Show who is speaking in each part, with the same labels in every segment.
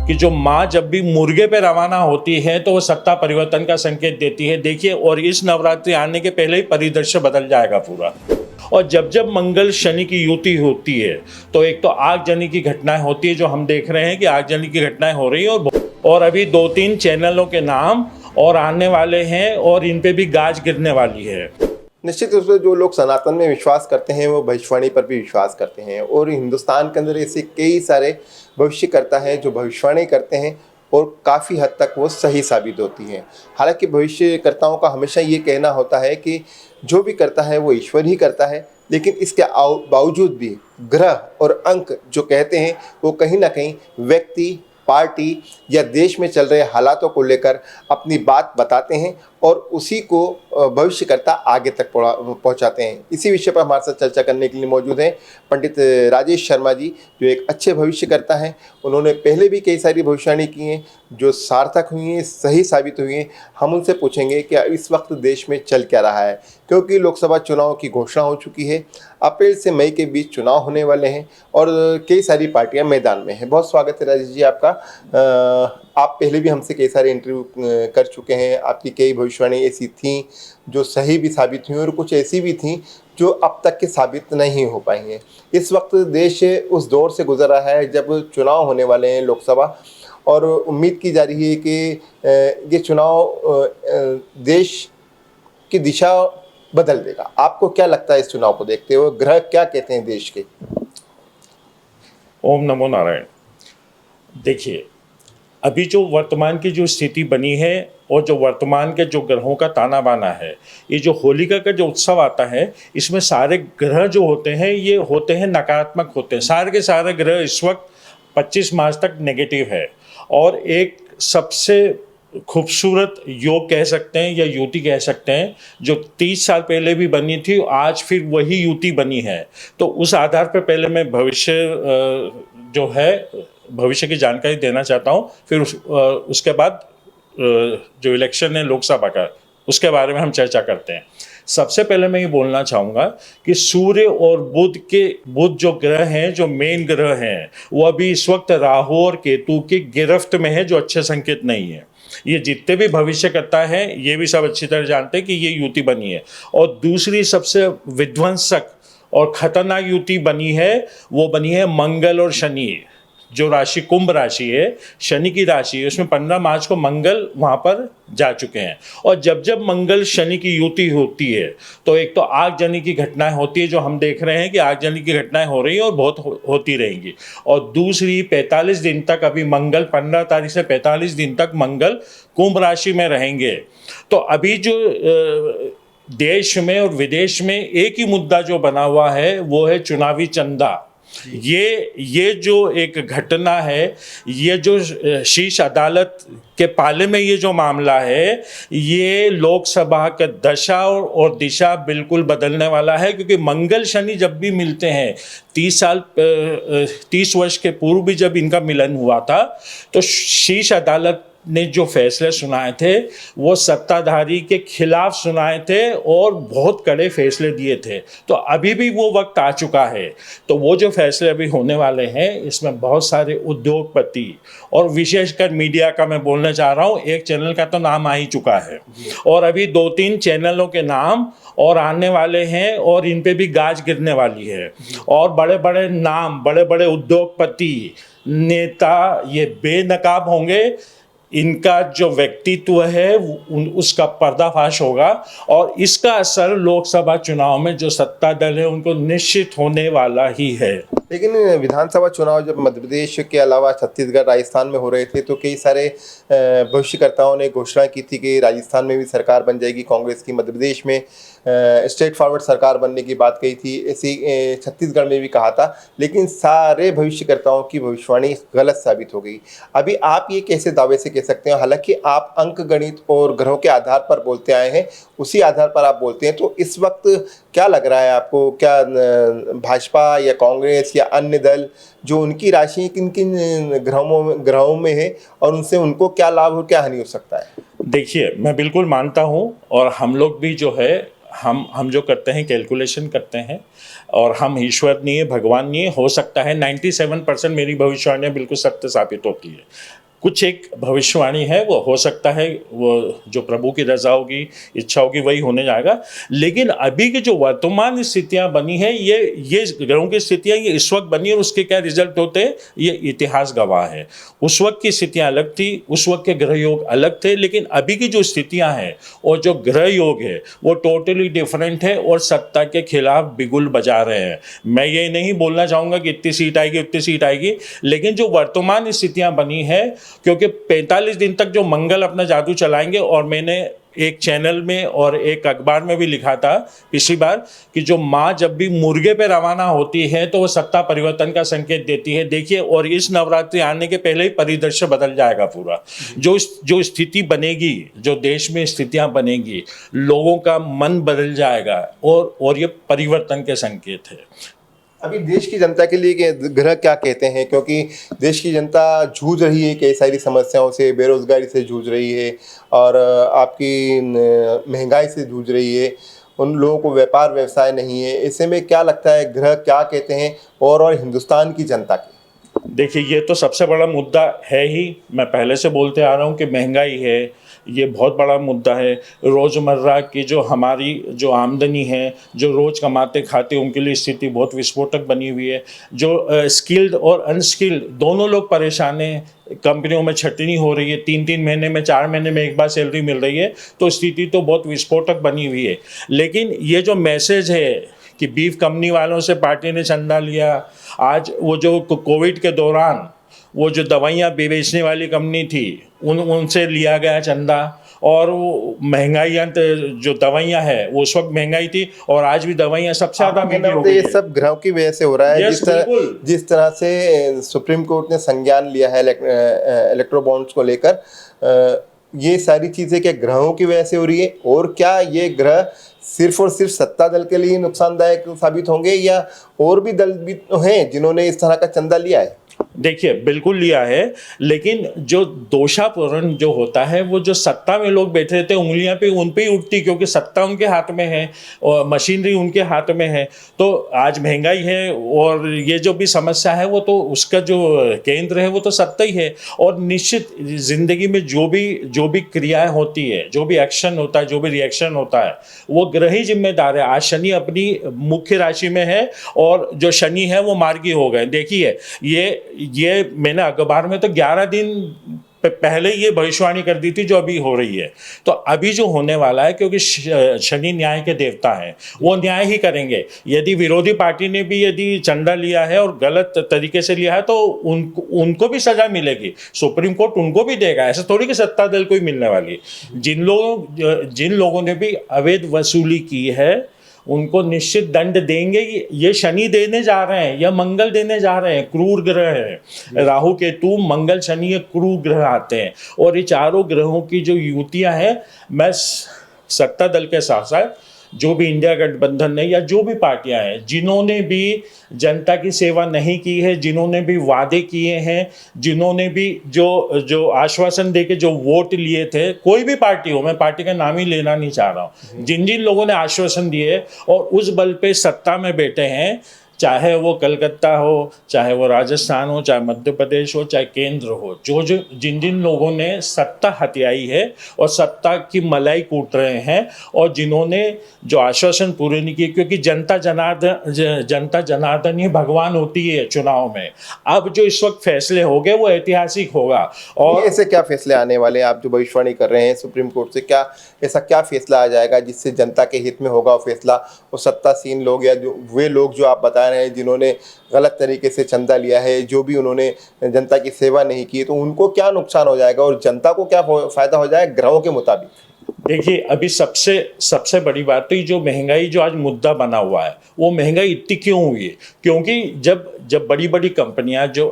Speaker 1: कि जो माँ जब भी मुर्गे पे रवाना होती है तो वो सत्ता परिवर्तन का संकेत देती है। देखिए, और इस नवरात्रि आने के पहले ही परिदृश्य बदल जाएगा पूरा। और जब जब मंगल शनि की युति होती है तो एक तो आगजनी की घटनाएं होती है, जो हम देख रहे हैं कि आगजनी की घटनाएं हो रही हैं, और अभी 2-3 चैनलों के नाम और आने वाले हैं और इन पे भी गाज गिरने वाली है।
Speaker 2: निश्चित रूप से जो लोग सनातन में विश्वास करते हैं वो भविष्यवाणी पर भी विश्वास करते हैं, और हिंदुस्तान के अंदर ऐसे कई सारे भविष्यकर्ता हैं जो भविष्यवाणी करते हैं और काफ़ी हद तक वो सही साबित होती हैं। हालांकि भविष्यकर्ताओं का हमेशा ये कहना होता है कि जो भी करता है वो ईश्वर ही करता है, लेकिन इसके बावजूद भी ग्रह और अंक जो कहते हैं वो कहीं ना कहीं व्यक्ति, पार्टी या देश में चल रहे हालातों को लेकर अपनी बात बताते हैं और उसी को भविष्यकर्ता आगे तक पहुंचाते हैं। इसी विषय पर हमारे साथ चर्चा करने के लिए मौजूद हैं पंडित राजेश शर्मा जी, जो एक अच्छे भविष्यकर्ता हैं। उन्होंने पहले भी कई सारी भविष्यवाणी की हैं जो सार्थक हुई हैं, सही साबित हुई हैं। हम उनसे पूछेंगे कि इस वक्त देश में चल क्या रहा है, क्योंकि लोकसभा चुनाव की घोषणा हो चुकी है। अप्रैल से मई के बीच चुनाव होने वाले हैं और कई सारी पार्टियां मैदान में हैं। बहुत स्वागत है राजेश जी आपका। आप पहले भी हमसे कई सारे इंटरव्यू कर चुके हैं। आपकी कई भविष्यवाणी ऐसी थीं जो सही भी साबित हुई और कुछ ऐसी भी थीं जो अब तक के साबित नहीं हो पाई हैं। इस वक्त देश उस दौर से गुजर रहा है जब चुनाव होने वाले हैं लोकसभा, और उम्मीद की जा रही है कि ये चुनाव देश की दिशा बदल देगा। आपको क्या लगता है इस चुनाव को देखते हुए, ग्रह क्या कहते हैं देश के?
Speaker 1: ओम नमो नारायण। देखिए, अभी जो वर्तमान की जो स्थिति बनी है और जो वर्तमान के जो ग्रहों का ताना बाना है, ये जो होलिका का जो उत्सव आता है, इसमें सारे ग्रह जो होते हैं ये होते हैं नकारात्मक होते हैं। सारे के सारे ग्रह इस वक्त 25 मार्च तक नेगेटिव है, और एक सबसे खूबसूरत योग कह सकते हैं या युति कह सकते हैं जो 30 साल पहले भी बनी थी, आज फिर वही युति बनी है। तो उस आधार पर पहले मैं जो है भविष्य की जानकारी देना चाहता हूँ, फिर उसके बाद जो इलेक्शन है लोकसभा का, उसके बारे में हम चर्चा करते हैं। सबसे पहले मैं ये बोलना चाहूँगा कि सूर्य और बुध जो ग्रह हैं, जो मेन ग्रह हैं, वो अभी इस वक्त राहु और केतु की गिरफ्त में है, जो अच्छे संकेत नहीं है। ये जितने भी भविष्य करता है ये भी सब अच्छी तरह जानते हैं कि ये युति बनी है। और दूसरी सबसे विध्वंसक और खतरनाक युति बनी है, वो बनी है मंगल और शनि। जो राशि कुंभ राशि है, शनि की राशि है, उसमें 15 मार्च को मंगल वहाँ पर जा चुके हैं। और जब जब मंगल शनि की युति होती है तो एक तो आगजनी की घटनाएं होती है, जो हम देख रहे हैं कि आगजनी की घटनाएं हो रही हैं और बहुत होती रहेंगी। और दूसरी 45 दिन तक, अभी मंगल 15 तारीख से 45 दिन तक मंगल कुंभ राशि में रहेंगे। तो अभी जो देश में और विदेश में एक ही मुद्दा जो बना हुआ है वो है चुनावी चंदा। ये जो एक घटना है, ये जो शीर्ष अदालत के पाले में ये जो मामला है, ये लोकसभा का दशा और दिशा बिल्कुल बदलने वाला है। क्योंकि मंगल शनि जब भी मिलते हैं, 30 वर्ष के पूर्व भी जब इनका मिलन हुआ था, तो शीर्ष अदालत ने जो फैसले सुनाए थे वो सत्ताधारी के खिलाफ सुनाए थे और बहुत कड़े फैसले दिए थे। तो अभी भी वो वक्त आ चुका है। तो वो जो फैसले अभी होने वाले हैं, इसमें बहुत सारे उद्योगपति और विशेषकर मीडिया का मैं बोलना चाह रहा हूँ, एक चैनल का तो नाम आ ही चुका है और अभी 2-3 चैनलों के नाम और आने वाले हैं और इन पे भी गाज गिरने वाली है। और बड़े बड़े नाम, बड़े बड़े उद्योगपति, नेता ये बेनकाब होंगे। इनका जो व्यक्तित्व है उसका पर्दाफाश होगा और इसका असर लोकसभा चुनाव में जो सत्ता दल है उनको निश्चित होने वाला ही है।
Speaker 2: लेकिन विधानसभा चुनाव जब मध्य प्रदेश के अलावा छत्तीसगढ़, राजस्थान में हो रहे थे तो कई सारे भविष्यकर्ताओं ने घोषणा की थी कि राजस्थान में भी सरकार बन जाएगी कांग्रेस की, मध्य प्रदेश में स्ट्रेट फॉरवर्ड सरकार बनने की बात कही थी, ऐसी छत्तीसगढ़ में भी कहा था। लेकिन सारे भविष्यकर्ताओं की भविष्यवाणी गलत साबित हो गई। अभी आप ये कैसे दावे से कह सकते हैं, हालांकि आप अंक गणित और ग्रहों के आधार पर बोलते आए हैं, उसी आधार पर आप बोलते हैं, तो इस वक्त क्या लग रहा है आपको, क्या भाजपा या कांग्रेस या अन्य दल जो उनकी राशि किन किन ग्रहों में है और उनसे उनको क्या लाभ और क्या हानि हो सकता है?
Speaker 1: देखिए, मैं बिल्कुल मानता हूँ और हम लोग भी जो है हम जो करते हैं कैलकुलेशन करते हैं, और हम ईश्वर नहीं है, भगवान नहीं है। हो सकता है 97% मेरी भविष्यवाणियाँ बिल्कुल सत्य साबित होती है। कुछ एक भविष्यवाणी है वो हो सकता है वो जो प्रभु की रजा होगी, इच्छा होगी, वही होने जाएगा। लेकिन अभी की जो वर्तमान स्थितियां बनी है, ये ग्रहों की स्थितियां ये इस वक्त बनी है, और उसके क्या रिजल्ट होते हैं ये इतिहास गवाह है। उस वक्त की स्थितियां अलग थी, उस वक्त के ग्रह योग अलग थे, लेकिन अभी की जो स्थितियां हैं और जो ग्रह योग है वो टोटली डिफरेंट है और सत्ता के खिलाफ बिगुल बजा रहे हैं। मैं ये नहीं बोलना चाहूँगा कि इतनी सीट आएगी उतनी सीट आएगी, लेकिन जो वर्तमान स्थितियां बनी है, क्योंकि 45 दिन तक जो मंगल अपना जादू चलाएंगे, और मैंने एक चैनल में और एक अखबार में भी लिखा था पिछली बार कि जो माँ जब भी मुर्गे पे रवाना होती है तो वो सत्ता परिवर्तन का संकेत देती है। देखिए, और इस नवरात्रि आने के पहले ही परिदृश्य बदल जाएगा पूरा। जो स्थिति बनेगी, जो देश में स्थितियां बनेगी, लोगों का मन बदल जाएगा, और ये परिवर्तन के संकेत है।
Speaker 2: अभी देश की जनता के लिए ग्रह क्या कहते हैं, क्योंकि देश की जनता जूझ रही है कई सारी समस्याओं से, बेरोजगारी से जूझ रही है और आपकी महंगाई से जूझ रही है, उन लोगों को व्यापार व्यवसाय नहीं है। ऐसे में क्या लगता है ग्रह क्या कहते हैं और हिंदुस्तान की जनता की?
Speaker 1: देखिए, ये तो सबसे बड़ा मुद्दा है ही। मैं पहले से बोलते आ रहा हूँ कि महंगाई है, ये बहुत बड़ा मुद्दा है। रोज़मर्रा की जो हमारी जो आमदनी है, जो रोज़ कमाते खाते उनके लिए स्थिति बहुत विस्फोटक बनी हुई है। जो स्किल्ड और अनस्किल्ड दोनों लोग परेशान हैं। कंपनियों में छटनी हो रही है, 3-3 महीने में, 4 महीने में एक बार सैलरी मिल रही है, तो स्थिति तो बहुत विस्फोटक बनी हुई है। लेकिन ये जो मैसेज है कि बीफ कंपनी वालों से पार्टी ने चंदा लिया, आज वो जो कोविड के दौरान वो जो दवाइयाँ बेचने वाली कंपनी थी उनसे लिया गया चंदा, और वो महंगाइयाँ जो दवाइयाँ है वो उस वक्त महंगाई थी, और आज भी दवाइयाँ सबसे ज़्यादा महंगी हो गई
Speaker 2: ये
Speaker 1: है।
Speaker 2: सब ग्रहों की वजह से हो रहा है।
Speaker 1: Yes,
Speaker 2: जिस तरह से सुप्रीम कोर्ट ने संज्ञान लिया है इलेक्ट्रो बॉन्ड्स को लेकर, ये सारी चीजें क्या ग्रहों की वजह से हो रही है? और क्या ये ग्रह सिर्फ और सिर्फ सत्ता दल के लिए नुकसानदायक साबित होंगे, या और भी दल भी हैं जिन्होंने इस तरह का चंदा लिया है?
Speaker 1: देखिए, बिल्कुल लिया है, लेकिन जो दोषापूर्ण जो होता है, वो जो सत्ता में लोग बैठे रहते हैं, उंगलियां पे उन पे ही उठती, क्योंकि सत्ता उनके हाथ में है और मशीनरी उनके हाथ में है। तो आज महंगाई है और ये जो भी समस्या है, वो तो उसका जो केंद्र है वो तो सत्ता ही है। और निश्चित जिंदगी में जो भी क्रियाएं होती है, जो भी एक्शन होता है, जो भी रिएक्शन होता है, वो ग्रह ही जिम्मेदार है। आज शनि अपनी मुख्य राशि में है, और जो शनि है वो मार्गी हो गए। देखिए, ये मैंने अखबार में तो 11 दिन पहले ये भविष्यवाणी कर दी थी जो अभी हो रही है। तो अभी जो होने वाला है, क्योंकि शनि न्याय के देवता हैं, वो न्याय ही करेंगे। यदि विरोधी पार्टी ने भी यदि चंदा लिया है और गलत तरीके से लिया है, तो उनको भी सजा मिलेगी, सुप्रीम कोर्ट उनको भी देगा। ऐसा थोड़ी कि सत्ता दल को ही मिलने वाली। जिन लोगों ने भी अवैध वसूली की है उनको निश्चित दंड देंगे। ये शनि देने जा रहे हैं या मंगल देने जा रहे हैं, क्रूर ग्रह है। राहु केतु मंगल शनि ये क्रूर ग्रह आते हैं, और ये चारों ग्रहों की जो युतियां हैं, मैं सत्ता दल के साथ साथ जो भी इंडिया गठबंधन है या जो भी पार्टियां हैं, जिन्होंने भी जनता की सेवा नहीं की है, जिन्होंने भी वादे किए हैं, जिन्होंने भी जो आश्वासन देके जो वोट लिए थे, कोई भी पार्टी हो, मैं पार्टी का नाम ही लेना नहीं चाह रहा हूँ, जिन लोगों ने आश्वासन दिए और उस बल पे सत्ता में बैठे हैं, चाहे वो कलकत्ता हो, चाहे वो राजस्थान हो, चाहे मध्य प्रदेश हो, चाहे केंद्र हो, जिन लोगों ने सत्ता हथियाई है और सत्ता की मलाई कूट रहे हैं, और जिन्होंने जो आश्वासन पूरे नहीं किए, क्योंकि जनता जनार्दन ही भगवान होती है चुनाव में। अब जो इस वक्त फैसले हो गए वो ऐतिहासिक होगा। और
Speaker 2: ऐसे क्या फैसले आने वाले हैं? आप जो भविष्यवाणी कर रहे हैं सुप्रीम कोर्ट से, क्या ऐसा क्या फैसला आ जाएगा जिससे जनता के हित में होगा वो फैसला? वो सत्तासीन लोग या जो वे लोग जो आप बता रहे हैं जिन्होंने गलत तरीके से चंदा लिया है, जो भी उन्होंने जनता की सेवा नहीं की, तो उनको क्या नुकसान हो जाएगा और जनता को क्या फायदा हो जाएगा ग्रहों के मुताबिक?
Speaker 1: देखिए, अभी सबसे बड़ी बात तो ये जो महंगाई जो आज मुद्दा बना हुआ है, वो महंगाई इतनी क्यों हुई है? क्योंकि जब बड़ी बड़ी कंपनियां जो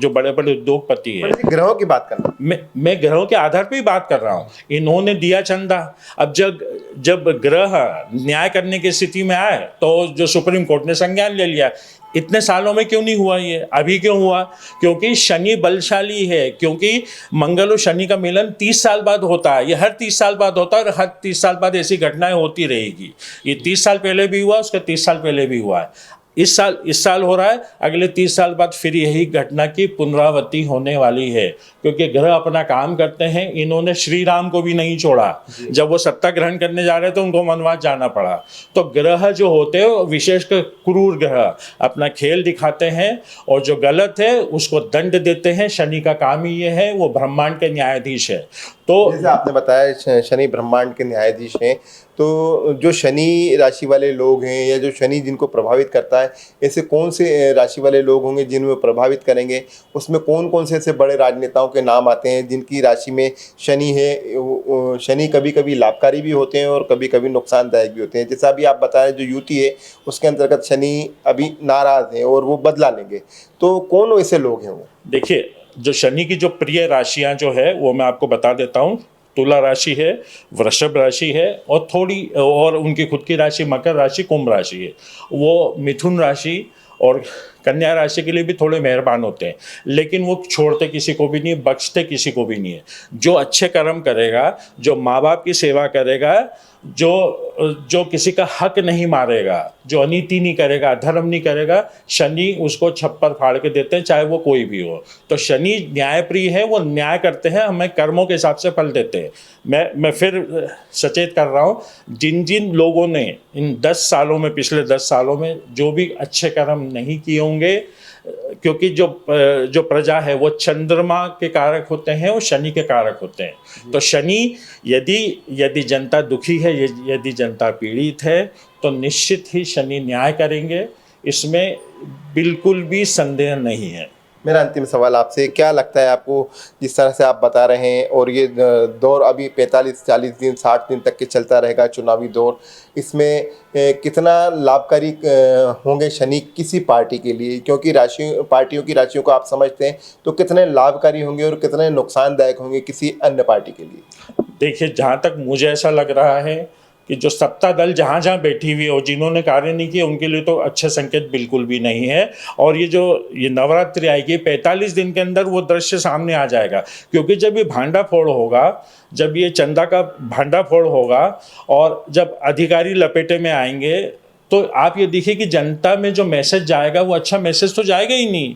Speaker 1: बड़े बड़े उद्योगपति हैं,
Speaker 2: ग्रहों की बात करना,
Speaker 1: मैं ग्रहों के आधार पे ही बात कर रहा हूँ, इन्होंने दिया चंदा। अब जब ग्रह न्याय करने की स्थिति में आए, तो जो सुप्रीम कोर्ट ने संज्ञान ले लिया इतने सालों में क्यों नहीं हुआ ये? अभी क्यों हुआ? क्योंकि शनि बलशाली है, क्योंकि मंगल और शनि का मिलन 30 साल बाद होता है। ये हर 30 साल बाद होता है और हर 30 साल बाद ऐसी घटनाएं होती रहेगी। ये 30 साल पहले भी हुआ, उसके 30 साल पहले भी हुआ है, इस साल हो रहा है, अगले 30 साल बाद फिर यही घटना की पुनरावृत्ति होने वाली है। क्योंकि ग्रह अपना काम करते हैं। इन्होंने श्री राम को भी नहीं छोड़ा, जब वो सत्ता ग्रहण करने जा रहे थे उनको वनवास जाना पड़ा। तो ग्रह जो होते हैं विशेषकर क्रूर ग्रह अपना खेल दिखाते हैं और जो गलत है उसको दंड देते हैं। शनि का काम ही ये है, वो ब्रह्मांड के न्यायाधीश है। तो
Speaker 2: जैसे आपने बताया शनि ब्रह्मांड के न्यायाधीश हैं, तो जो शनि राशि वाले लोग हैं या जो शनि जिनको प्रभावित करता है, ऐसे कौन से राशि वाले लोग होंगे जिन्हें प्रभावित करेंगे? उसमें कौन कौन से ऐसे बड़े राजनेताओं के नाम आते हैं जिनकी राशि में शनि है? शनि कभी कभी लाभकारी भी होते हैं और कभी कभी नुकसानदायक भी होते हैं। जैसा अभी आप बता रहे हैं, जो युति है उसके अंतर्गत शनि अभी नाराज है और वो बदला लेंगे, तो कौन ऐसे लोग हैं वो?
Speaker 1: देखिए, जो शनि की जो प्रिय राशियां जो है वो मैं आपको बता देता हूँ। तुला राशि है, वृषभ राशि है और थोड़ी और उनकी खुद की राशि मकर राशि, कुंभ राशि है। वो मिथुन राशि और कन्या राशि के लिए भी थोड़े मेहरबान होते हैं, लेकिन वो छोड़ते किसी को भी नहीं, बख्शते किसी को भी नहीं है। जो अच्छे कर्म करेगा, जो माँ बाप की सेवा करेगा, जो किसी का हक नहीं मारेगा, जो अनीति नहीं करेगा, धर्म नहीं करेगा, शनि उसको छप्पर फाड़ के देते हैं, चाहे वो कोई भी हो। तो शनि न्यायप्रिय है, वो न्याय करते हैं, हमें कर्मों के हिसाब से फल देते हैं। मैं फिर सचेत कर रहा हूँ, जिन जिन लोगों ने इन 10 सालों में, पिछले 10 सालों में जो भी अच्छे कर्म नहीं किए होंगे, क्योंकि जो प्रजा है वो चंद्रमा के कारक होते हैं और शनि के कारक होते हैं। तो शनि यदि जनता दुखी है, यदि जनता पीड़ित है, तो निश्चित ही शनि न्याय करेंगे, इसमें बिल्कुल भी संदेह नहीं है।
Speaker 2: मेरा अंतिम सवाल आपसे, क्या लगता है आपको, जिस तरह से आप बता रहे हैं और ये दौर अभी 45-40 दिन 60 दिन तक के चलता रहेगा चुनावी दौर, इसमें कितना लाभकारी होंगे शनि किसी पार्टी के लिए? क्योंकि पार्टियों की राशियों को आप समझते हैं, तो कितने लाभकारी होंगे और कितने नुकसानदायक होंगे किसी अन्य पार्टी के लिए?
Speaker 1: देखिए, जहाँ तक मुझे ऐसा लग रहा है कि जो सत्ता दल जहाँ जहाँ बैठी हुई है और जिन्होंने कार्य नहीं किए उनके लिए तो अच्छे संकेत बिल्कुल भी नहीं है। और ये नवरात्रि आएगी, 45 दिन के अंदर वो दृश्य सामने आ जाएगा। क्योंकि जब ये भांडा फोड़ होगा, जब ये चंदा का भांडा फोड़ होगा और जब अधिकारी लपेटे में आएंगे, तो आप ये देखिए कि जनता में जो मैसेज जाएगा वो अच्छा मैसेज तो जाएगा ही नहीं।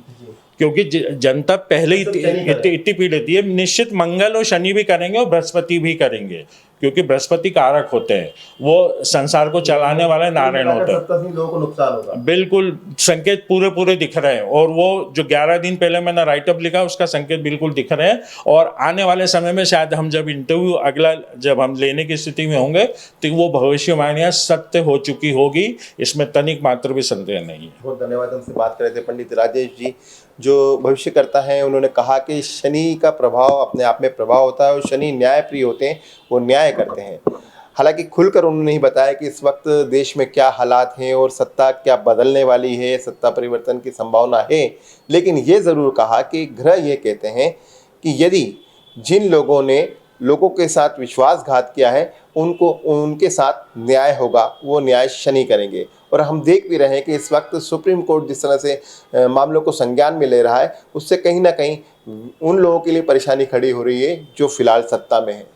Speaker 1: क्योंकि जनता पहले ही इतनी पीड़ित है। निश्चित मंगल और शनि भी करेंगे और बृहस्पति भी करेंगे, क्योंकि बृहस्पति कारक होते हैं, वो संसार को चलाने वाले नारायण होते हैं।
Speaker 2: लोगों को नुकसान होगा,
Speaker 1: बिल्कुल संकेत पूरे दिख रहे हैं। और वो जो 11 दिन पहले मैंने राइटअप लिखा उसका संकेत बिल्कुल दिख रहे हैं। और आने वाले समय में शायद हम जब इंटरव्यू अगला जब हम लेने की स्थिति में होंगे तो वो भविष्यवाणियां सत्य हो चुकी होगी, इसमें तनिक मात्र भी संदेह नहीं है।
Speaker 2: बहुत धन्यवाद। हमसे बात कर रहे थे पंडित राजेश जी, जो भविष्यकर्ता हैं। उन्होंने कहा कि शनि का प्रभाव अपने आप में प्रभाव होता है और शनि न्यायप्रिय होते हैं, वो न्याय करते हैं। हालांकि खुलकर उन्होंने नहीं बताया कि इस वक्त देश में क्या हालात हैं और सत्ता क्या बदलने वाली है, सत्ता परिवर्तन की संभावना है, लेकिन ये ज़रूर कहा कि ग्रह ये कहते हैं कि यदि जिन लोगों ने लोगों के साथ विश्वासघात किया है उनके साथ न्याय होगा, वो न्याय शनि करेंगे। और हम देख भी रहे हैं कि इस वक्त सुप्रीम कोर्ट जिस तरह से मामलों को संज्ञान में ले रहा है, उससे कहीं ना कहीं उन लोगों के लिए परेशानी खड़ी हो रही है जो फिलहाल सत्ता में है।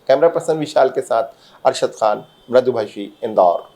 Speaker 2: कैमरा पर्सन विशाल के साथ अरशद खान, मृदुभाषी, इंदौर।